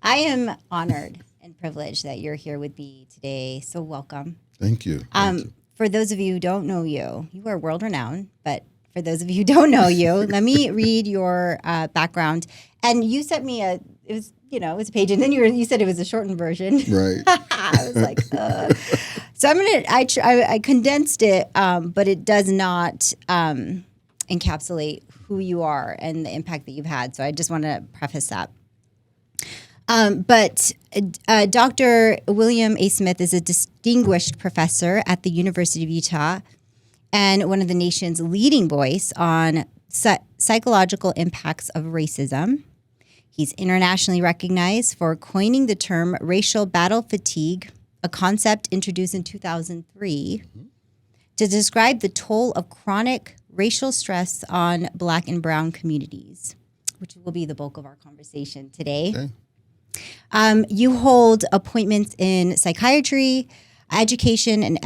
I am honored and privileged that you're here with me today. So welcome. Thank you. Thank you. For those of you who don't know you, you are world renowned. But for those of you who don't know you, let me read your background. And you sent me it was a page, and then you said it was a shortened version. Right. I was like, so I condensed it, but it does not encapsulate who you are and the impact that you've had. So I just want to preface that. But Dr. William A. Smith is a distinguished professor at the University of Utah and one of the nation's leading voice on psychological impacts of racism. He's internationally recognized for coining the term racial battle fatigue, a concept introduced in 2003 to describe the toll of chronic racial stress on Black and Brown communities, which will be the bulk of our conversation today. Okay. You hold appointments in psychiatry, education, and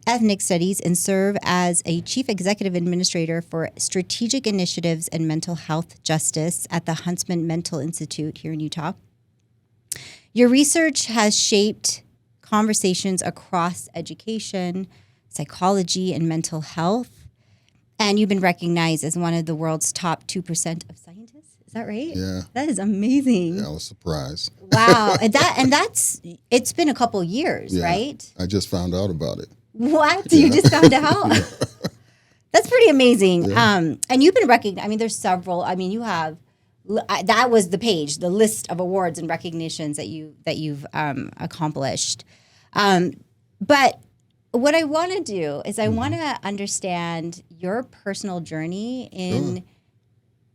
ethnic studies, and serve as a chief executive administrator for strategic initiatives and mental health justice at the Huntsman Mental Institute here in Utah. Your research has shaped conversations across education, psychology, and mental health, and you've been recognized as one of the world's top 2% of scientists. Is that right? Yeah. That is amazing. Yeah, I was surprised. Wow. That's it's been a couple years, Yeah. right? I just found out about it. What? You just found out? That's pretty amazing. Yeah. And you've been recognized. I mean, there's several. I mean, you have that was the page, the list of awards and recognitions that you've accomplished. But what I want to do is I want to understand your personal journey in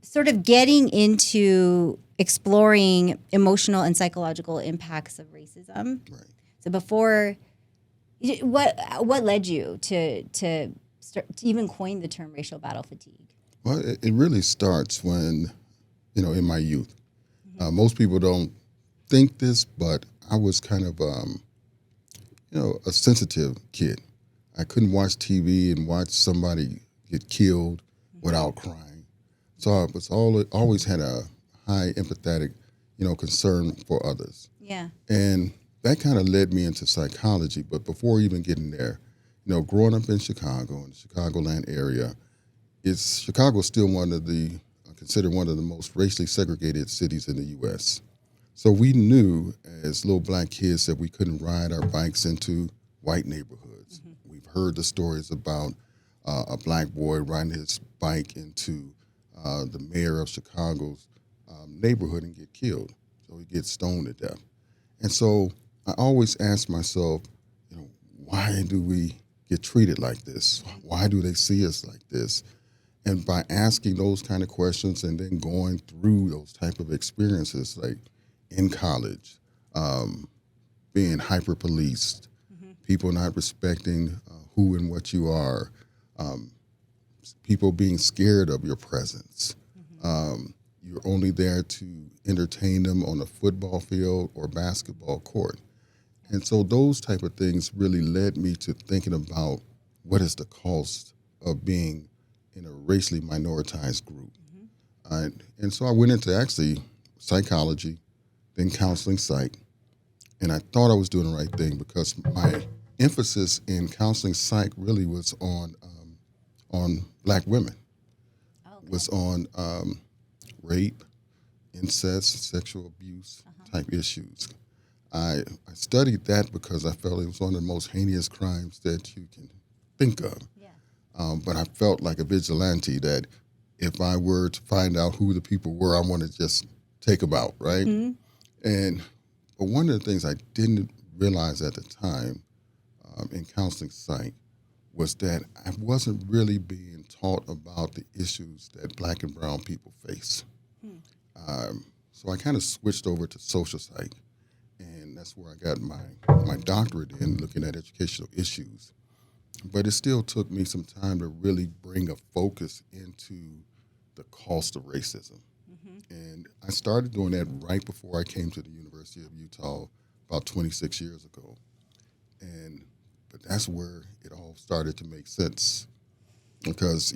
sort of getting into exploring emotional and psychological impacts of racism. Right. So before, what led you to even coin the term racial battle fatigue? Well, it really starts when, in my youth. Most people don't think this, but I was kind of, a sensitive kid. I couldn't watch TV and watch somebody get killed without crying. So I was always had a high empathetic, concern for others. Yeah. And that kind of led me into psychology. But before even getting there, growing up in Chicago, in the Chicagoland area, Chicago's still considered one of the most racially segregated cities in the U.S. So we knew as little Black kids that we couldn't ride our bikes into white neighborhoods. We've heard the stories about a Black boy riding his bike into the mayor of Chicago's neighborhood and get killed. So he gets stoned to death. And so I always ask myself, why do we get treated like this? Why do they see us like this? And by asking those kind of questions and then going through those type of experiences, like in college, being hyper-policed, people not respecting who and what you are, people being scared of your presence. You're only there to entertain them on a football field or basketball court. And so those type of things really led me to thinking about what is the cost of being in a racially minoritized group. And so I went into actually psychology, then counseling psych, and I thought I was doing the right thing because my emphasis in counseling psych really was on Black women, was on rape, incest, sexual abuse type issues. I studied that because I felt it was one of the most heinous crimes that you can think of. Yeah. But I felt like a vigilante that if I were to find out who the people were, I want to just take them out, right? But one of the things I didn't realize at the time in counseling psych was that I wasn't really being taught about the issues that Black and brown people face. So I kind of switched over to social psych, and that's where I got my doctorate in looking at educational issues. But it still took me some time to really bring a focus into the cost of racism. And I started doing that right before I came to the University of Utah about 26 years ago. But that's where it all started to make sense because,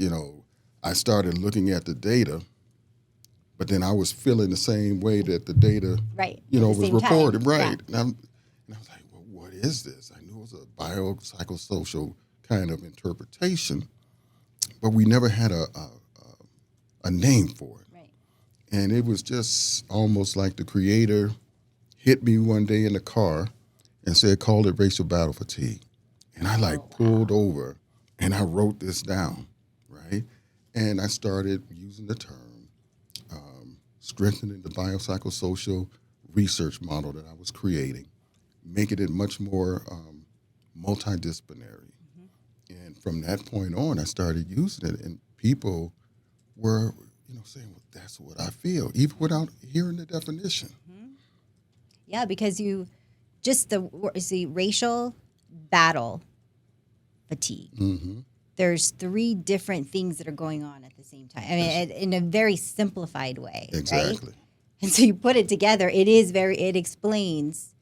I started looking at the data But then I was feeling the same way that the data, Right. you know, At the was same time. reported. Yeah. Right. And I was like, well, what is this? I knew it was a biopsychosocial kind of interpretation, but we never had a name for it. Right. And it was just almost like the creator hit me one day in the car and said, call it racial battle fatigue. And I pulled over and I wrote this down, right? And I started using the term, strengthening the biopsychosocial research model that I was creating, making it much more multidisciplinary. And from that point on, I started using it, and people were, saying, well, that's what I feel, even without hearing the definition. Yeah, because you just the racial battle fatigue. There's three different things that are going on at the same time. I mean, in a very simplified way. Exactly. Right? And so you put it together. It explains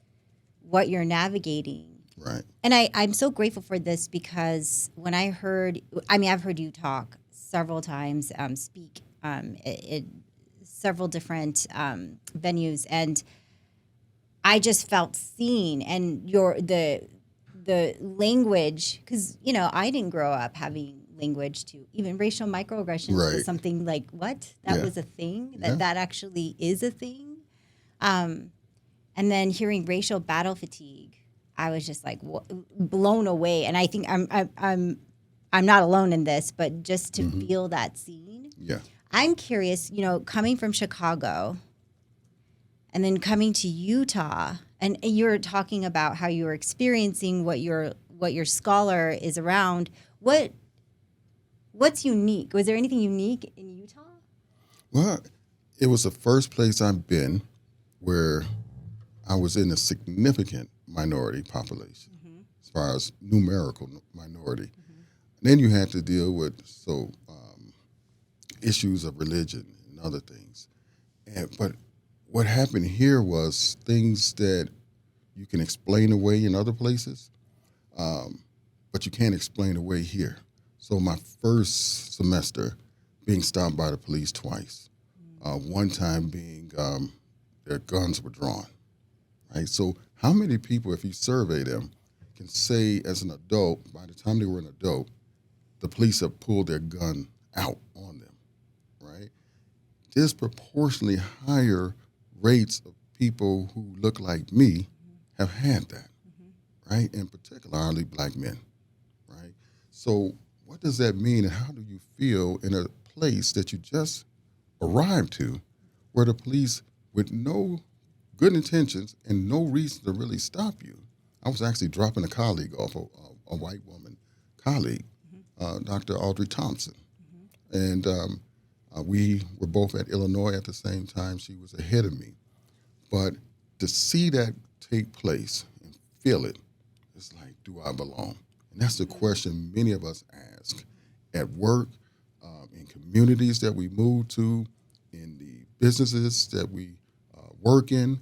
what you're navigating. Right. And I'm so grateful for this because when I've heard you talk several times, speak at several different venues, and I just felt seen. And the language, because I didn't grow up having language to even racial microaggressions Right. was something like what that Yeah. was a thing Yeah. that actually is a thing. And then hearing racial battle fatigue, I was just like blown away. And I think I'm not alone in this, but just to feel that scene. Yeah. I'm curious, coming from Chicago and then coming to Utah, and you're talking about how you're experiencing what your scholar is around. What's unique? Was there anything unique in Utah? Well, it was the first place I've been where I was in a significant minority population, as far as numerical minority. Then you had to deal with issues of religion and other things. But what happened here was things that you can explain away in other places, but you can't explain away here. So my first semester, being stopped by the police twice, one time being their guns were drawn, right? So how many people, if you survey them, can say as an adult, by the time they were an adult, the police have pulled their gun out on them, right? Disproportionately higher rates of people who look like me have had that, right? And particularly black men, right? So what does that mean, and how do you feel in a place that you just arrived to where the police, with no good intentions and no reason to really stop you? I was actually dropping a colleague off, a white woman colleague, Dr. Audrey Thompson. And we were both at Illinois at the same time. She was ahead of me. But to see that take place and feel it, it's like, do I belong? And that's the question many of us ask at work, in communities that we move to, in the businesses that we work in.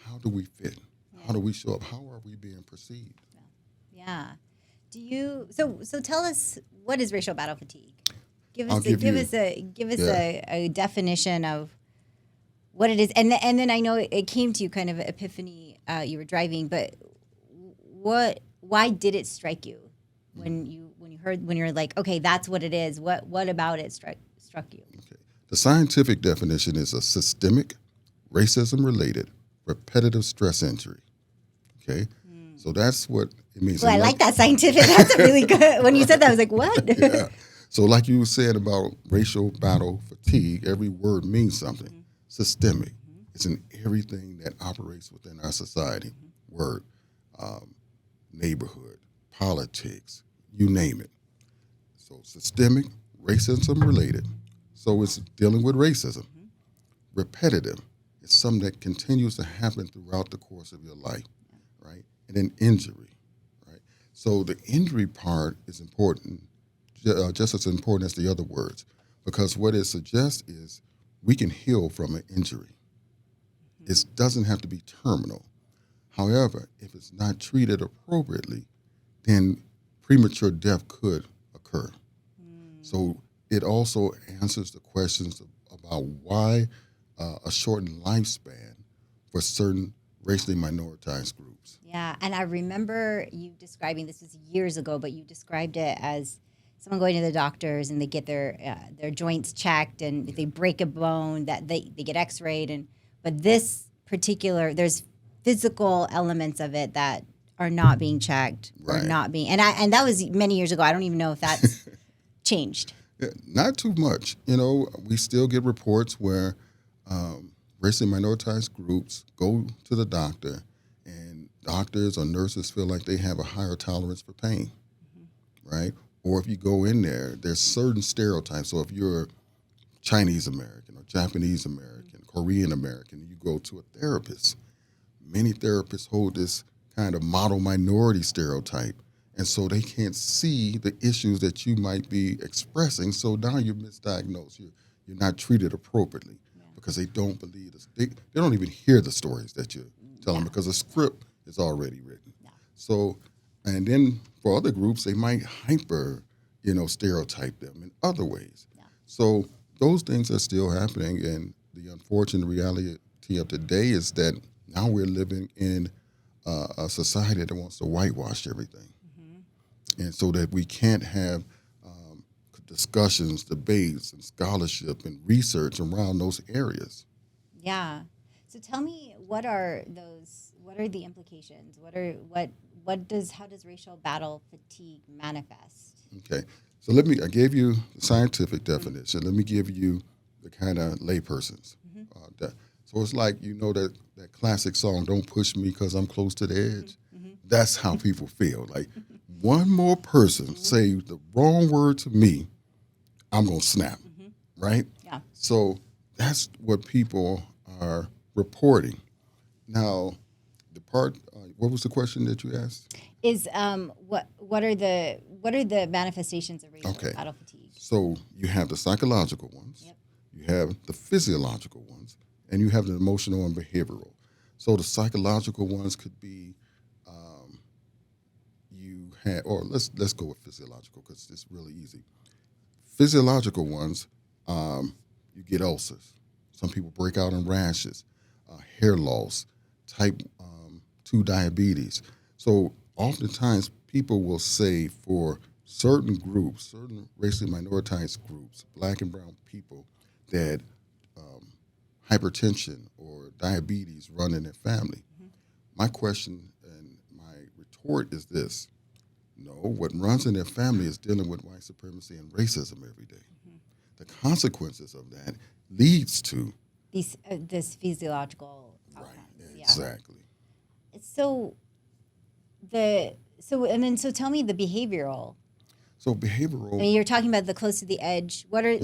How do we fit? How do we show up? How are we being perceived? Yeah. Do you so tell us, what is racial battle fatigue? Give I'll us give you- a definition of what it is, and then I know it came to you kind of an epiphany. You were driving, but why did it strike you when you were like, okay, that's what it is? What about it struck you? Okay. The scientific definition is a systemic, racism-related, repetitive stress injury. Okay? So that's what it means. Well, I And like that scientific. That's a really good. When you said that, I was like, what? Yeah. So like you said about racial battle fatigue, every word means something. Systemic. It's in everything that operates within our society. Work, neighborhood, politics, you name it. So systemic, racism related. So it's dealing with racism. Repetitive. It's something that continues to happen throughout the course of your life, right? And then injury, right? So the injury part is important, just as important as the other words, because what it suggests is we can heal from an injury. It doesn't have to be terminal. However, if it's not treated appropriately, then premature death could occur. So it also answers the questions about why a shortened lifespan for certain racially minoritized groups. Yeah, and I remember you describing this was years ago, but you described it as someone going to the doctors and they get their joints checked, and if they break a bone, that they get X-rayed, and but this particular there's physical elements of it that are not being checked or Right. not being, and that was many years ago. I don't even know if that's changed. Yeah, not too much. We still get reports where racially minoritized groups go to the doctor, and doctors or nurses feel like they have a higher tolerance for pain, right? Or if you go in there, there's certain stereotypes. So if you're Chinese American or Japanese American, Korean American, you go to a therapist. Many therapists hold this kind of model minority stereotype. And so they can't see the issues that you might be expressing. So now you're misdiagnosed. You're not treated appropriately because they don't believe this. They don't even hear the stories that you're telling because the script is already written. So, and then for other groups, they might stereotype them in other ways. So those things are still happening. And the unfortunate reality of today is that now we're living in a society that wants to whitewash everything. And so that we can't have discussions, debates, and scholarship and research around those areas. Yeah. So tell me, what are those? What are the implications? How does racial battle fatigue manifest? Okay. So I gave you the scientific definition. Let me give you the kind of laypersons. So it's like, that classic song, "Don't Push Me Because I'm Close to the Edge." That's how people feel. Like, one more person say the wrong word to me, I'm going to snap, right? Yeah. So that's what people are reporting. Now, what was the question that you asked? Is what are the manifestations of racial Okay. battle fatigue? So you have the psychological ones, Yep. you have the physiological ones, and you have the emotional and behavioral. So the psychological ones could be let's go with physiological because it's really easy. Physiological ones, you get ulcers. Some people break out in rashes, hair loss, type 2 diabetes. So oftentimes people will say for certain groups, certain racially minoritized groups, black and brown people, that hypertension or diabetes run in their family. My question and my retort is this. No, what runs in their family is dealing with white supremacy and racism every day. The consequences of that leads to This physiological outcomes. Yeah. exactly. So tell me the behavioral. So I behavioral. mean, you're talking about the close to the edge. What are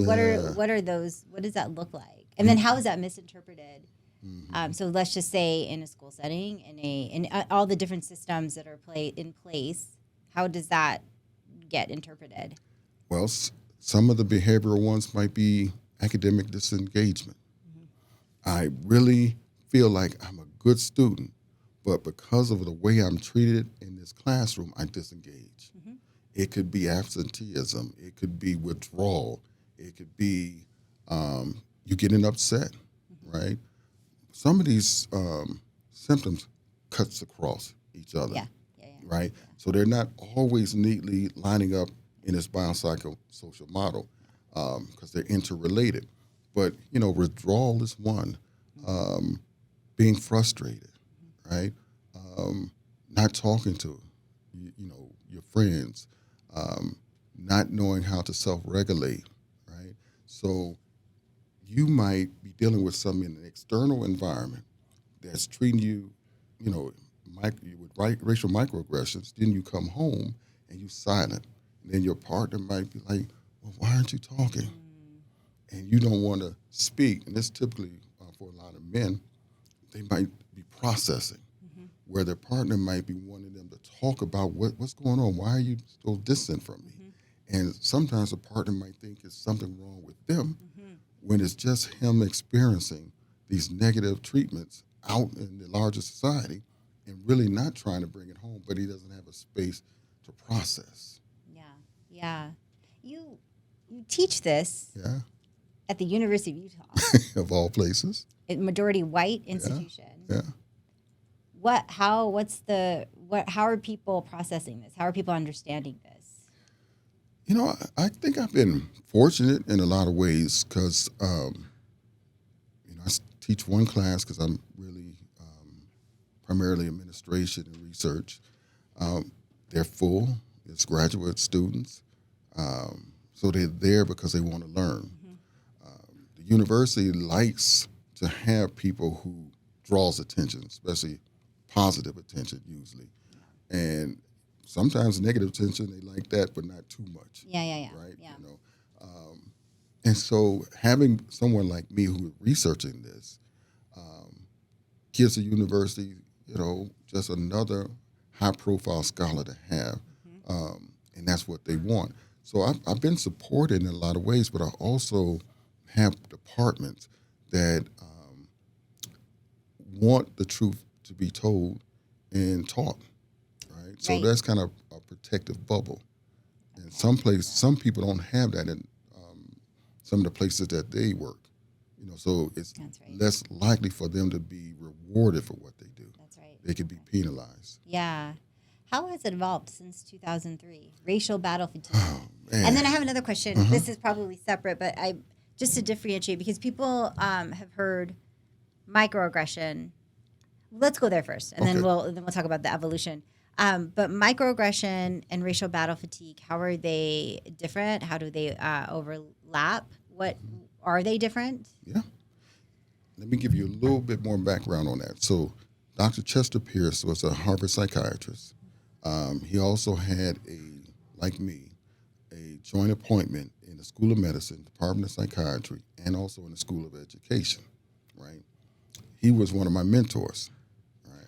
those? What does that look like? And then how is that misinterpreted? So let's just say in a school setting, in all the different systems that are in place, how does that get interpreted? Well, some of the behavioral ones might be academic disengagement. I really feel like I'm a good student, but because of the way I'm treated in this classroom, I disengage. It could be absenteeism. It could be withdrawal. It could be you getting upset, right? Some of these symptoms cuts across each other, Yeah. right? So they're not always neatly lining up in this biopsychosocial model because they're interrelated. But, withdrawal is one. Being frustrated, right? Not talking to, your friends, not knowing how to self-regulate, right? So you might be dealing with something in an external environment that's treating you, with racial microaggressions. Then you come home and you silent. And then your partner might be like, "Well, why aren't you talking?" And you don't want to speak. And this typically for a lot of men, they might be processing, where their partner might be wanting them to talk about what's going on. Why are you so distant from me? And sometimes a partner might think it's something wrong with them when it's just him experiencing these negative treatments out in the larger society and really not trying to bring it home, but he doesn't have a space to process. Yeah. You teach this. Yeah. At the University of Utah, of all places. a majority white institution. Yeah. How are people processing this? How are people understanding this? I think I've been fortunate in a lot of ways because, I teach one class because I'm really primarily administration and research. They're full. It's graduate students. So they're there because they want to learn. The university likes to have people who draws attention, especially positive attention usually. And sometimes negative attention, they like that, but not too much. Yeah. Right? Yeah. And so having someone like me who is researching this gives the university, just another high-profile scholar to have, and that's what they want. So I've been supported in a lot of ways, but I also have departments that want the truth to be told and taught, right? So Right. that's kind of a protective bubble. And some people don't have that in some of the places that they work. So it's That's right. less likely for them to be rewarded for what they do. That's right. They could be penalized. Yeah. How has it evolved since 2003? Racial battle fatigue. Oh, man. And then I have another question. This is probably separate, but just to differentiate, because people have heard microaggression. Let's go there first, and then Okay. we'll talk about the evolution. But microaggression and racial battle fatigue, how are they different? How do they overlap? What are they different? Yeah. Let me give you a little bit more background on that. So, Dr. Chester Pierce was a Harvard psychiatrist. He also had like me, a joint appointment in the School of Medicine, Department of Psychiatry, and also in the School of Education, right? He was one of my mentors, right?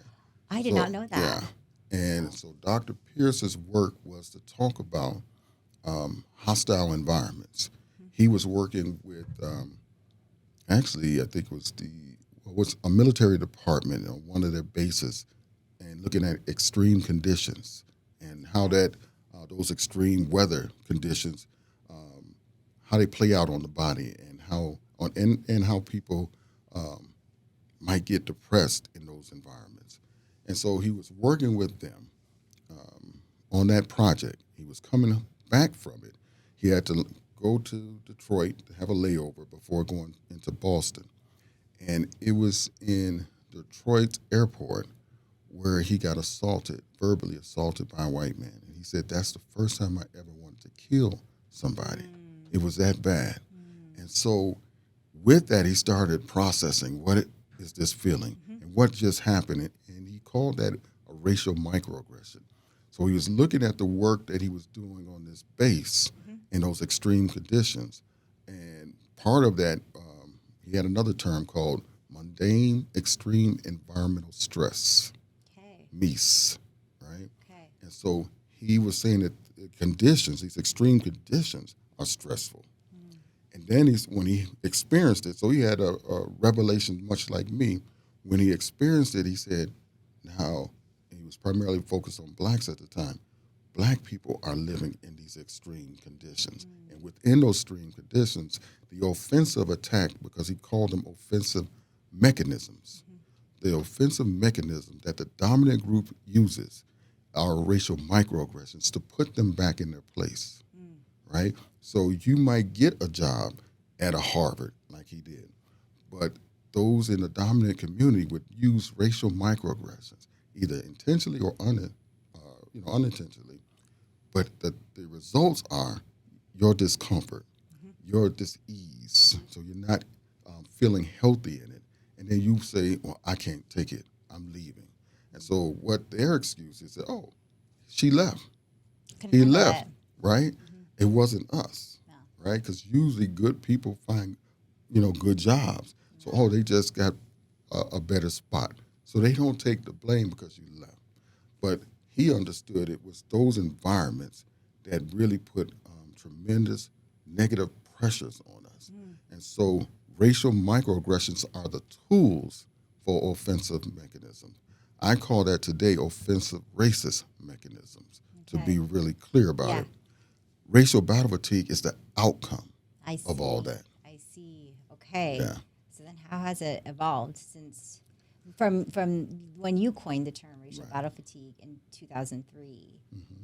I did not know that. Yeah. And so Dr. Pierce's work was to talk about hostile environments. He was working with, actually, I think it was a military department on one of their bases, and looking at extreme conditions and how that those extreme weather conditions, how they play out on the body, and how people might get depressed in those environments. And so he was working with them on that project. He was coming back from it. He had to go to Detroit to have a layover before going into Boston. And it was in Detroit airport where he got verbally assaulted by a white man. And he said, that's the first time I ever wanted to kill somebody. It was that bad. And so with that, he started processing what is this feeling and what just happened. And he called that a racial microaggression. So he was looking at the work that he was doing on this base in those extreme conditions. And part of that, he had another term called mundane extreme environmental stress, Okay. MEIS, right? Okay. And so he was saying that these extreme conditions are stressful. And then when he experienced it, so he had a revelation much like me. When he experienced it, he said, now, he was primarily focused on blacks at the time, black people are living in these extreme conditions. And within those extreme conditions, the offensive attack, because he called them offensive mechanisms, the offensive mechanism that the dominant group uses are racial microaggressions to put them back in their place, right? So you might get a job at a Harvard like he did, but those in the dominant community would use racial microaggressions, either intentionally or unintentionally. But the results are your discomfort, your dis-ease, so you're not feeling healthy in it. And then you say, well, I can't take it, I'm leaving. And so what their excuse is, oh, she left. Couldn't He handle left, it. right? It wasn't us, No. right? Because usually good people find, good jobs. So, they just got a better spot. So they don't take the blame because you left. But he understood it was those environments that really put tremendous negative pressures on us. And so racial microaggressions are the tools for offensive mechanisms. I call that today offensive racist mechanisms, to Okay. be really clear about Yeah. it. Racial battle fatigue is the outcome I see. of all that. I see. Okay. Yeah. So then how has it evolved since from when you coined the term racial battle fatigue in 2003,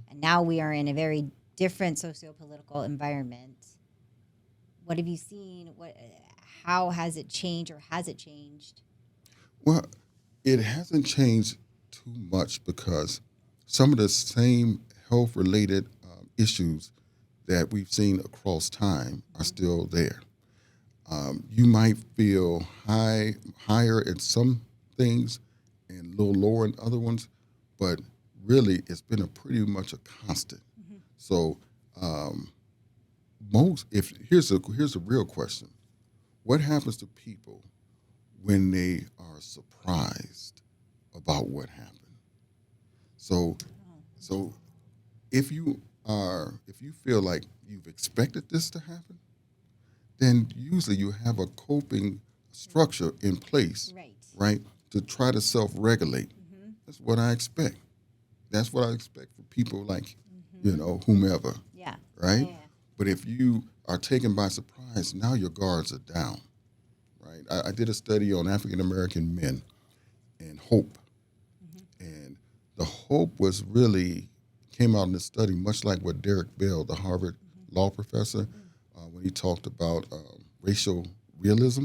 and now we are in a very different socio-political environment? What have you seen? How has it changed, or has it changed? Well, it hasn't changed too much because some of the same health related issues that we've seen across time are still there. You might feel higher in some things and a little lower in other ones, but really it's been a pretty much a constant. So if here's a real question: what happens to people when they are surprised about what happened? So so if you feel like you've expected this to happen, then usually you have a coping structure in place, Right. right, to try to self-regulate. That's what I expect. That's what I expect for people like, whomever, Yeah. right? Yeah. But if you are taken by surprise, now your guards are down, right? I did a study on African American men and hope, and the hope was really came out in the study much like what Derek Bell, the Harvard law professor, when he talked about racial realism.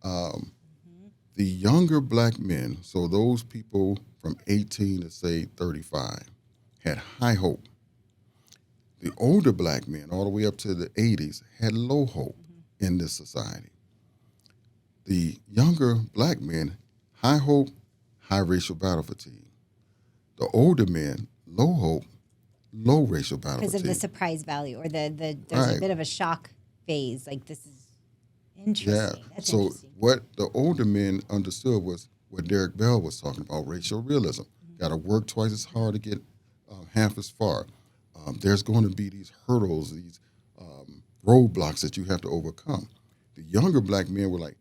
The younger black men, so those people from 18 to say 35, had high hope. The older black men, all the way up to the 80s, had low hope in this society. The younger black men, high hope, high racial battle fatigue. The older men, low hope, low racial battle Because of fatigue. the surprise value, or there's Right. a bit of a shock phase. Like, this is Yeah. interesting. That's So interesting. what the older men understood was what Derek Bell was talking about: racial realism. Got to work twice as hard to get half as far. There's going to be these hurdles, these roadblocks that you have to overcome. The younger black men were like,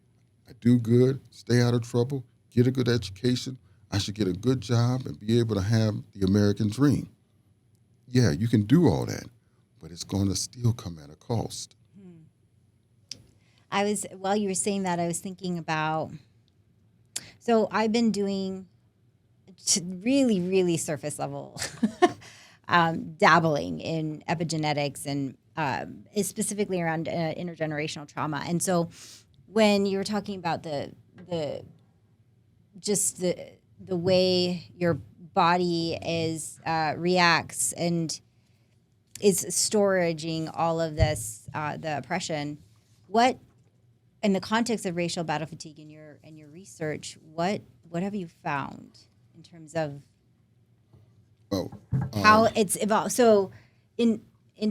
I do good, stay out of trouble, get a good education. I should get a good job and be able to have the American dream. Yeah, you can do all that, but it's going to still come at a cost. While you were saying that, I was thinking about, so I've been doing really, really surface level dabbling in epigenetics, and specifically around intergenerational trauma. And so when you were talking about the just the way your body reacts and is storaging all of this, the oppression, what, in the context of racial battle fatigue in your research, what have you found in terms of Oh, how it's evolved? So in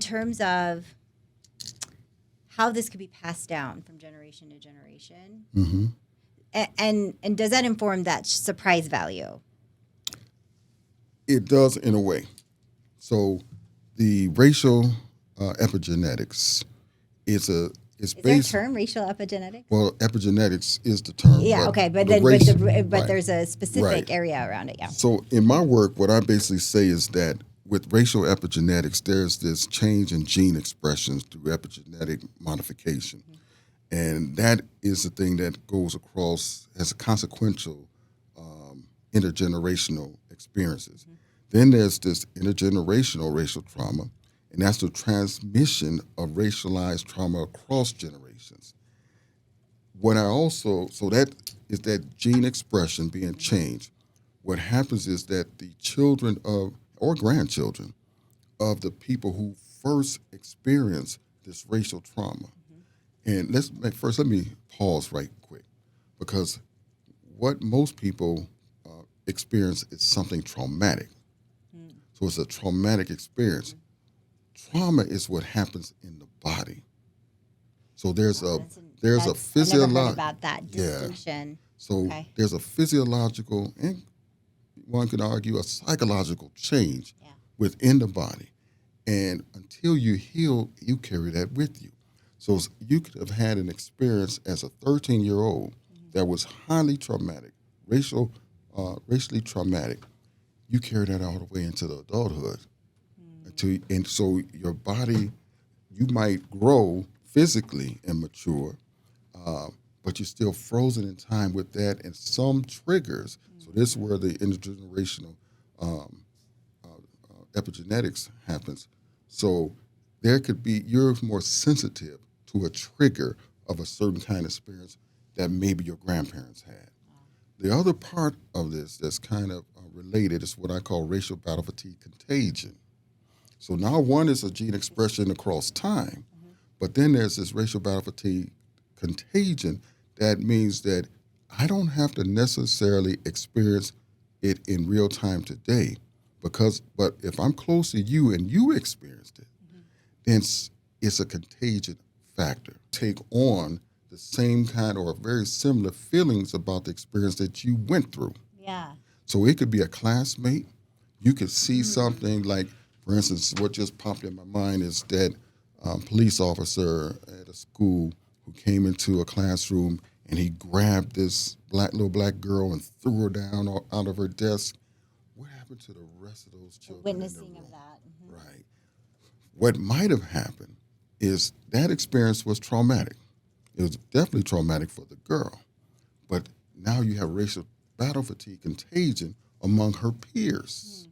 terms of how this could be passed down from generation to generation, and does that inform that surprise value? it does in a way. So the racial epigenetics is Is there a based. term, racial epigenetics? Well, epigenetics is the term. Yeah, okay, but the then race- but right. there's a specific Right. area around it. Yeah. So in my work, what I basically say is that with racial epigenetics, there's this change in gene expressions through epigenetic modification. And that is the thing that goes across as a consequential intergenerational experiences. Then there's this intergenerational racial trauma, and that's the transmission of racialized trauma across generations. So that is that gene expression being changed. What happens is that the children of, or grandchildren of the people who first experience this racial trauma, and let me pause right quick, because what most people experience is something traumatic. So it's a traumatic experience. Trauma is what happens in the body. So there's a I've never heard physiological. about that distinction. So Okay. there's a physiological and one could argue a psychological change Yeah. within the body. And until you heal, you carry that with you. So you could have had an experience as a 13-year-old that was highly traumatic, racially traumatic. You carry that all the way into the adulthood. And so your body, you might grow physically and mature, but you're still frozen in time with that and some triggers. So this is where the intergenerational um, epigenetics happens. So there could be, you're more sensitive to a trigger of a certain kind of experience that maybe your grandparents had. The other part of this that's kind of related is what I call racial battle fatigue contagion. So now one is a gene expression across time, but then there's this racial battle fatigue contagion that means that I don't have to necessarily experience it in real time today but if I'm close to you and you experienced it, then it's a contagion factor. Take on the same kind or very similar feelings about the experience that you went through. Yeah. So it could be a classmate. You could see something like, for instance, what just popped in my mind is that police officer at a school who came into a classroom and he grabbed this little black girl and threw her down out of her desk. What happened to the rest of those children? Witnessing of that. Right. What might have happened is that experience was traumatic. It was definitely traumatic for the girl. But now you have racial battle fatigue contagion among her peers.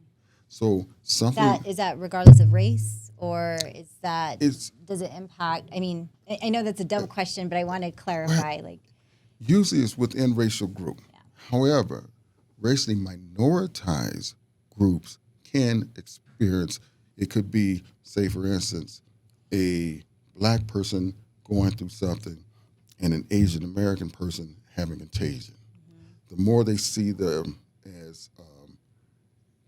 So something Is that regardless of race, or is that does it impact? I mean, I know that's a dumb question, but I want to clarify. Usually it's within racial group. Yeah. However, racially minoritized groups can experience, it could be, say for instance, a black person going through something and an Asian American person having contagion. The more they see them as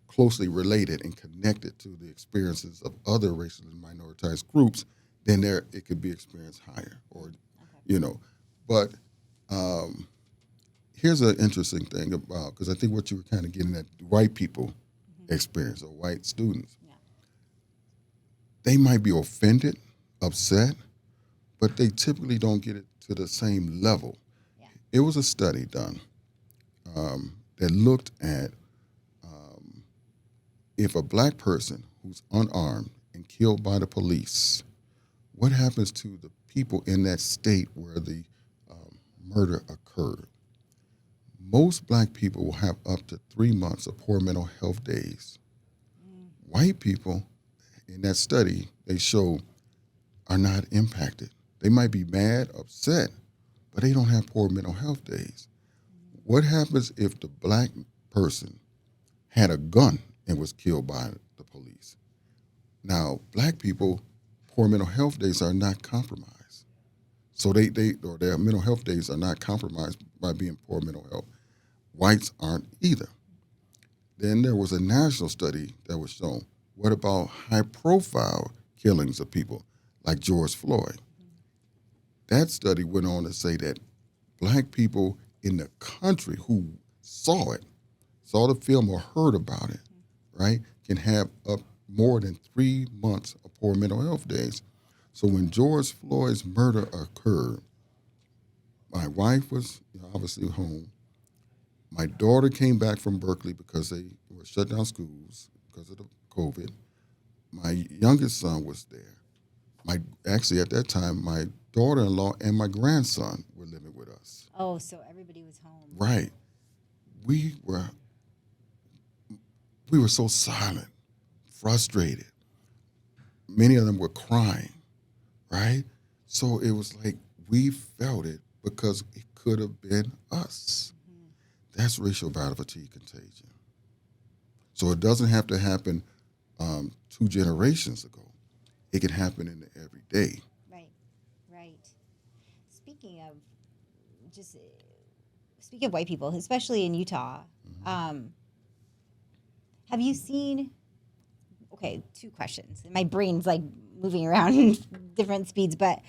closely related and connected to the experiences of other racially minoritized groups, then it could be experienced higher, or But here's an interesting thing about, because I think what you were kind of getting at, white people experience or white students. Yeah. They might be offended, upset, but they typically don't get it to the same level. Yeah. It was a study done that looked at if a black person who's unarmed and killed by the police, what happens to the people in that state where the murder occurred? Most black people will have up to 3 months of poor mental health days. White people, in that study, they show are not impacted. They might be mad, upset, but they don't have poor mental health days. What happens if the black person had a gun and was killed by the police? Now, black people, poor mental health days are not compromised. So their mental health days are not compromised by being poor mental health. Whites aren't either. Then there was a national study that was shown. What about high-profile killings of people like George Floyd? That study went on to say that black people in the country who saw the film or heard about it, right, can have up more than 3 months of poor mental health days. So when George Floyd's murder occurred, my wife was obviously home. My daughter came back from Berkeley because they were shut down schools because of the COVID. My youngest son was there. Actually, at that time, my daughter-in-law and my grandson were living with us. Oh, so everybody was home. Right. We were so silent, frustrated. Many of them were crying, right? So it was like we felt it because it could have been us. That's racial battle fatigue contagion. So it doesn't have to happen 2 generations ago. It can happen in the everyday. Right. Speaking of white people, especially in Utah, have you seen? Okay, 2 questions. My brain's like moving around in different speeds, but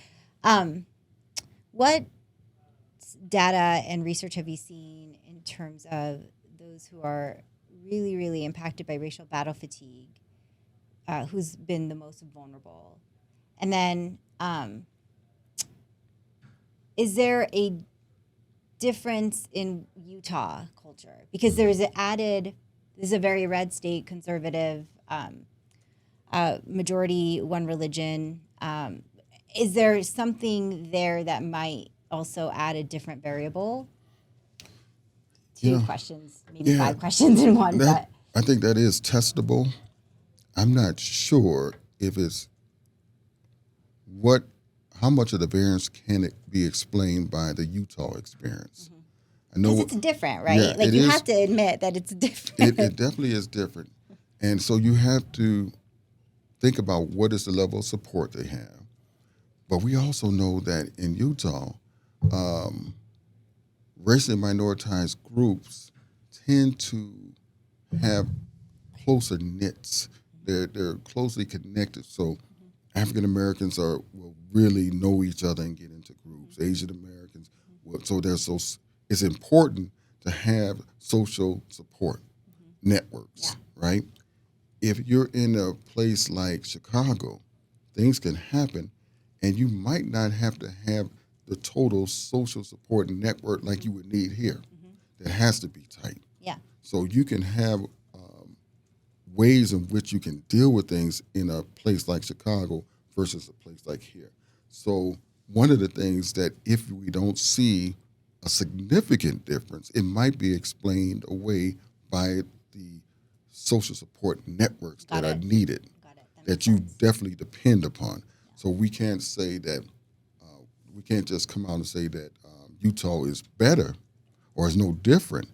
what data and research have you seen in terms of those who are really, really impacted by racial battle fatigue? Who's been the most vulnerable? And then is there a difference in Utah culture? Because this is a very red state, conservative, majority, one religion. Is there something there that might also add a different variable? You Two know, questions, maybe yeah, five questions in one, that but I think that is testable. I'm not sure if it's what how much of the variance can it be explained by the Utah experience. I because know, it's different, yeah, right? Like it you is. have to admit that it's It different. definitely is different, and so you have to think about what is the level of support they have. But we also know that in Utah, um, racially minoritized groups tend to have closer knits. They're closely connected. So African Americans will really know each other and get into groups. Asian Americans, so it's important to have social support Yeah, networks, right? If you're in a place like Chicago, things can happen, and you might not have to have the total social support network like you would need here. That has to be tight. yeah, So you can have ways in which you can deal with things in a place like Chicago versus a place like here. So one of the things that if we don't see a significant difference, it might be explained away by the social support networks got that are it, needed got it. That makes that you sense. definitely depend upon. So we can't say that we can't just come out and say that Utah is better or is no different.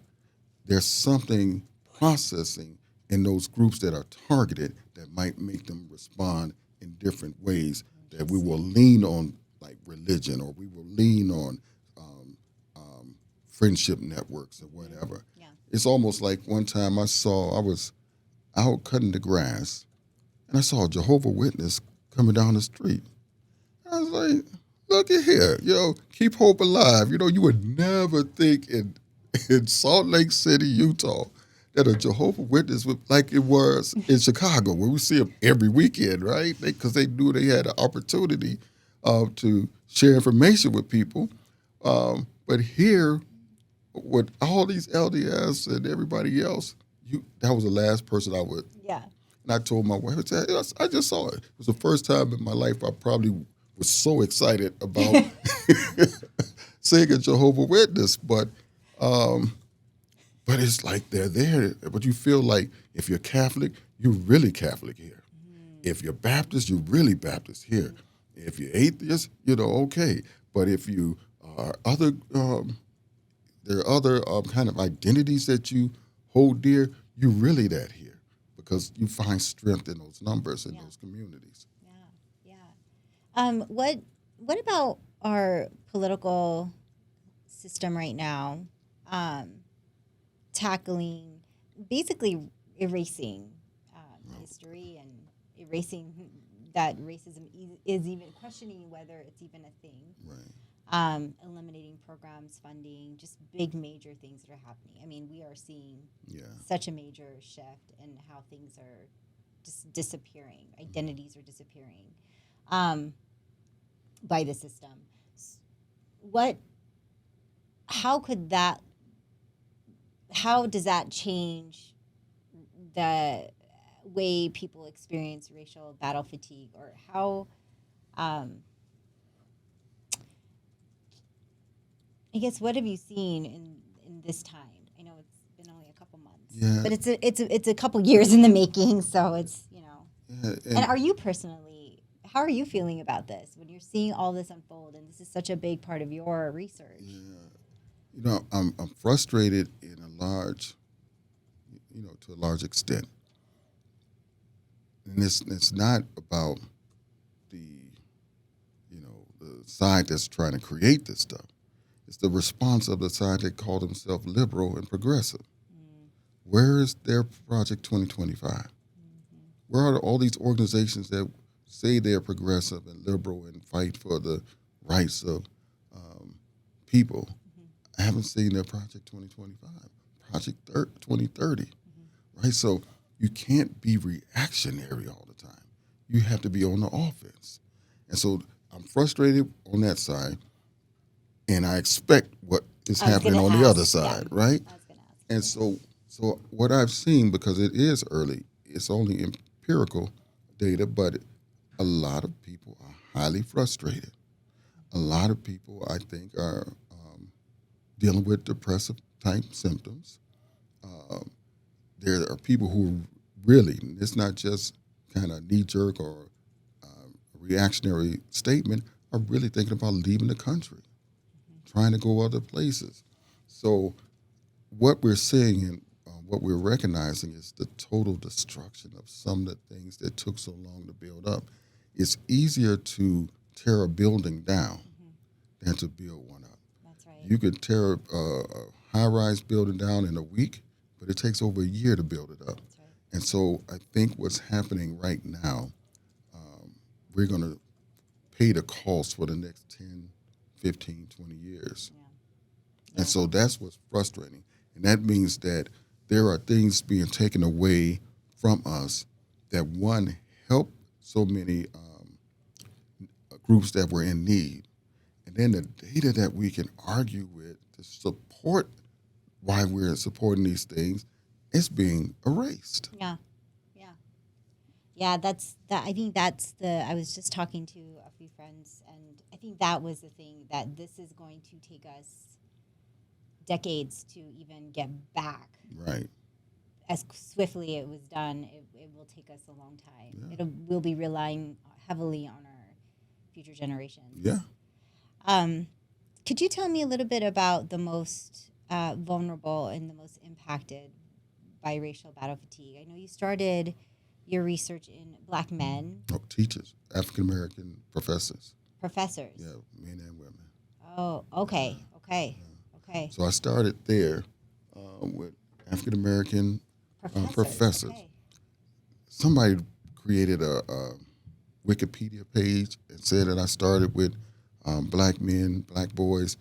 There's something processing in those groups that are targeted that might make them respond in different ways that we will lean on, like religion, or we will lean on um, friendship networks or whatever. Yeah, It's almost like one time I was out cutting the grass and I saw a Jehovah Witness coming down the street. I was like, look at here, keep hope alive. You would never think in Salt Lake City, Utah, that a Jehovah Witness would, like it was in Chicago, where we see them every weekend, right? Because they knew they had an opportunity to share information with people. But here, with all these LDS and everybody else, that was the last person I would. yeah, And I told my wife, I said, "Yes, I just saw it. It was the first time in my life I probably was so excited about seeing a Jehovah Witness, but it's like they're there. But you feel like if you're Catholic, you're really Catholic here. If you're Baptist, you're really Baptist here. If you're atheist, okay. But if you are there are other kind of identities that you hold dear, you're really that here because you find strength in those numbers in yeah, those communities. yeah, yeah. What about our political system right now? Um, Tackling, basically erasing history and erasing that racism is even questioning whether it's even a thing. Right. Eliminating programs, funding, just big major things that are happening. I mean, we are seeing Yeah. such a major shift in how things are just disappearing. Identities are disappearing um, by the system. What? How could that? How does that change the way people experience racial battle fatigue, or how? Um, I guess what have you seen in this time? I know it's been only a couple months, Yeah. but it's a couple years in the making. So it's Yeah. And And are you personally? How are you feeling about this when you're seeing all this unfold, and this is such a big part of your research? yeah, I'm frustrated in to a large extent, and it's not about the the side that's trying to create this stuff. It's the response of the side that call themselves liberal and progressive. Mm, Where is their Project 2025? mm-hmm, Where are all these organizations that say they're progressive and liberal and fight for the rights of um, people? mm-hmm, I haven't seen their Project 2025, Project 2030, mm-hmm. right? So you can't be reactionary all the time. You have to be on the offense. And so I'm frustrated on that side, and I expect what is I was happening gonna on the other ask. Yeah, side, right? I was gonna ask And you. so what I've seen, because it is early, it's only empirical data, but a lot of people are highly frustrated a lot of people, I think, are dealing with depressive type symptoms. Um, there are people who really, it's not just kind of knee jerk or reactionary statement, are really thinking about leaving the country, trying to go other places. So what we're seeing and what we're recognizing is the total destruction of some of the things that took so long to build up. It's easier to tear a building down than to build one up. That's right. You could tear a high-rise building down in a week, but it takes over a year to build it up. That's right. And so I think what's happening right now, we're going to pay the cost for the next 10, 15, 20 years. Yeah. And so that's what's frustrating. And that means that there are things being taken away from us that, one, help so many groups that were in need. And then the data that we can argue with to support why we're supporting these things is being erased. Yeah. Yeah. Yeah, that's that. I think that's the. I was just talking to a few friends, and I think that was the thing, that this is going to take us decades to even get back. Right. As swiftly it was done, it will take us a long time. Yeah. We'll be relying heavily on our future generations. Yeah. Could you tell me a little bit about the most vulnerable and the most impacted by racial battle fatigue? I know you started your research in Black men, Oh, teachers, African American professors. professors. Yeah, men and women. Oh, okay, okay, okay. So I started there with African American professors. Okay. Somebody created a Wikipedia page and said that I started with black men, black boys,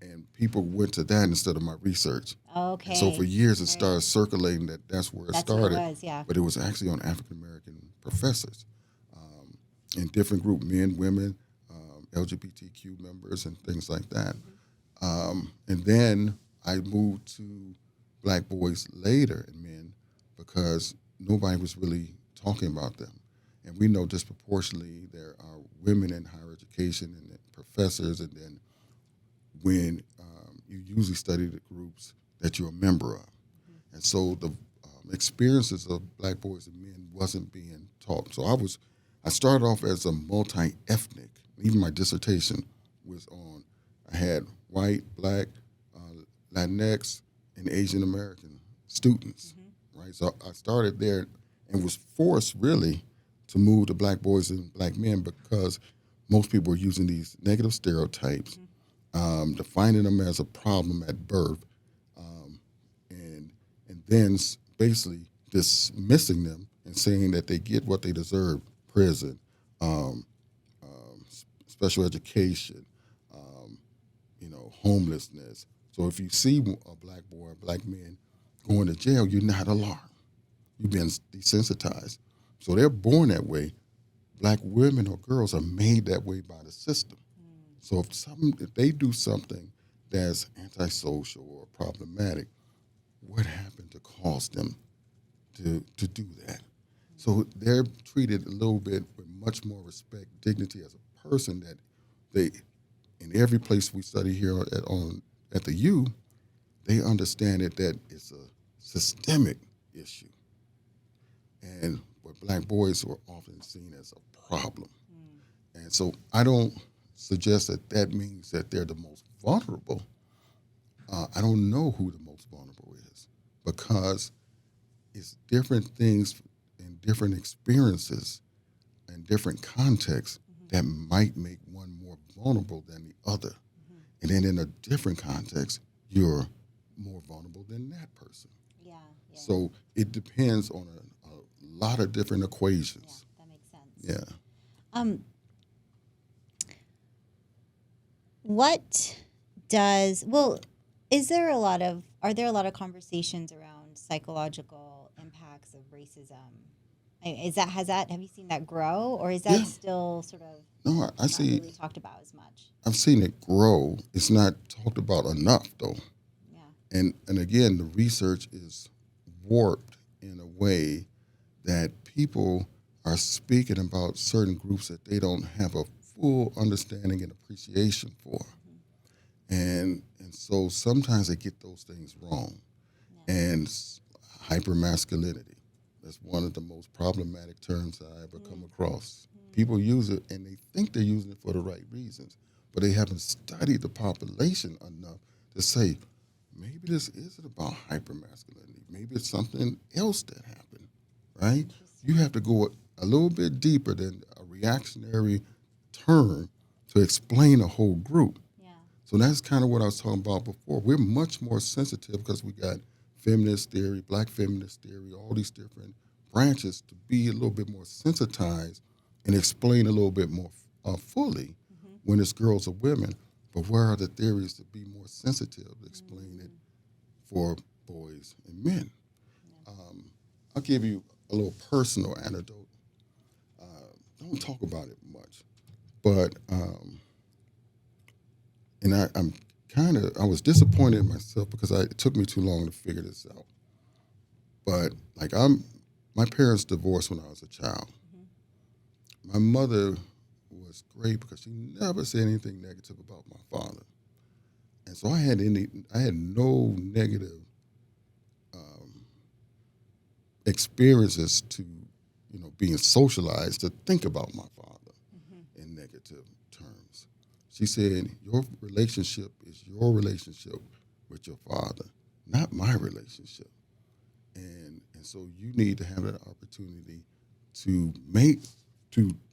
and people went to that instead of my research. Okay. And so for years it Right. started circulating that that's where it That's what started. it was, yeah. But it was actually on African American professors in different groups, men, women, LGBTQ members, and things like that. And then I moved to black boys later and men because nobody was really talking about them. And we know disproportionately there are women in higher education and then professors, and then when you usually study the groups that you're a member of. And so the experiences of black boys and men wasn't being taught. So I started off as a multi-ethnic. Even my dissertation was on, I had white, black, Latinx, and Asian American students, right? So I started there and was forced really to move to black boys and black men because most people were using these negative stereotypes, defining them as a problem at birth, and then basically dismissing them and saying that they get what they deserve: prison, special education, homelessness. So if you see a black boy or black man going to jail, you're not alarmed. You've been desensitized. So they're born that way. Black women or girls are made that way by the system. So if they do something that's antisocial or problematic, what happened to cause them to do that? So they're treated a little bit with much more respect, dignity as a person, that they, in every place we study here at the U, they understand that it's a systemic issue. And what black boys were often seen as a problem. And so I don't suggest that means that they're the most vulnerable. I don't know who the most vulnerable is, because it's different things and different experiences and different contexts that might make one more vulnerable than the other. And then in a different context, you're more vulnerable than that person. Yeah. So it depends on a lot of different equations. Yeah, that makes sense. Yeah. Are there a lot of conversations around psychological impacts of racism? Have you seen that grow, or is that Yeah. still sort of No, I not see. really talked about as much? I've seen it grow. It's not talked about enough, though. Yeah. And again, the research is warped in a way that people are speaking about certain groups that they don't have a full understanding and appreciation for. And so sometimes they get those things wrong. And hypermasculinity. That's one of the most problematic terms I ever come across. People use it and they think they're using it for the right reasons, but they haven't studied the population enough to say, maybe this isn't about hypermasculinity. Maybe it's something else that happened, right? You have to go a little bit deeper than a reactionary term to explain a whole group. Yeah. So that's kind of what I was talking about before. We're much more sensitive because we got feminist theory, black feminist theory, all these different branches to be a little bit more sensitized and explain a little bit more fully when it's girls or women. But where are the theories to be more sensitive to explain it for boys and men? I'll give you a little personal anecdote. Don't talk about it much, but and I was disappointed in myself because it took me too long to figure this out. But like my parents divorced when I was a child. My mother was great because she never said anything negative about my father, and so I had no negative experiences to being socialized to think about my father in negative terms. She said, your relationship is your relationship with your father, not my relationship. And so you need to have that opportunity to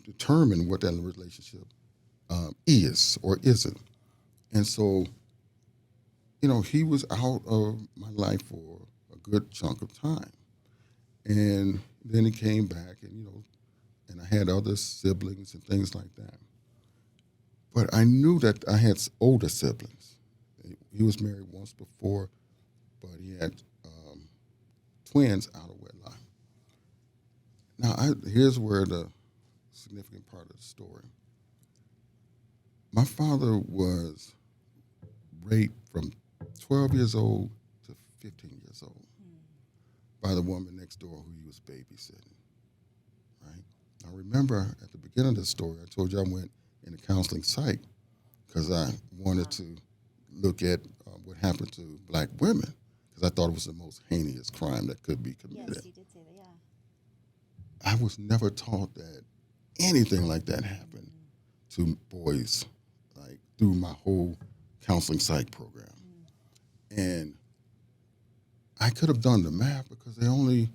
determine what that relationship is or isn't. And so, he was out of my life for a good chunk of time. And then he came back and I had other siblings and things like that. But I knew that I had older siblings. He was married once before, but he had twins out of wedlock. Now, here's where the significant part of the story. My father was raped from 12 years old to 15 years old by the woman next door who he was babysitting, right? Now, remember, at the beginning of the story, I told you I went in a counseling psych because I wanted to look at what happened to black women because I thought it was the most heinous crime that could be committed. Yes, you did say that, yeah. I was never taught that anything like that happened to boys, like through my whole counseling psych program. And I could have done the math because they only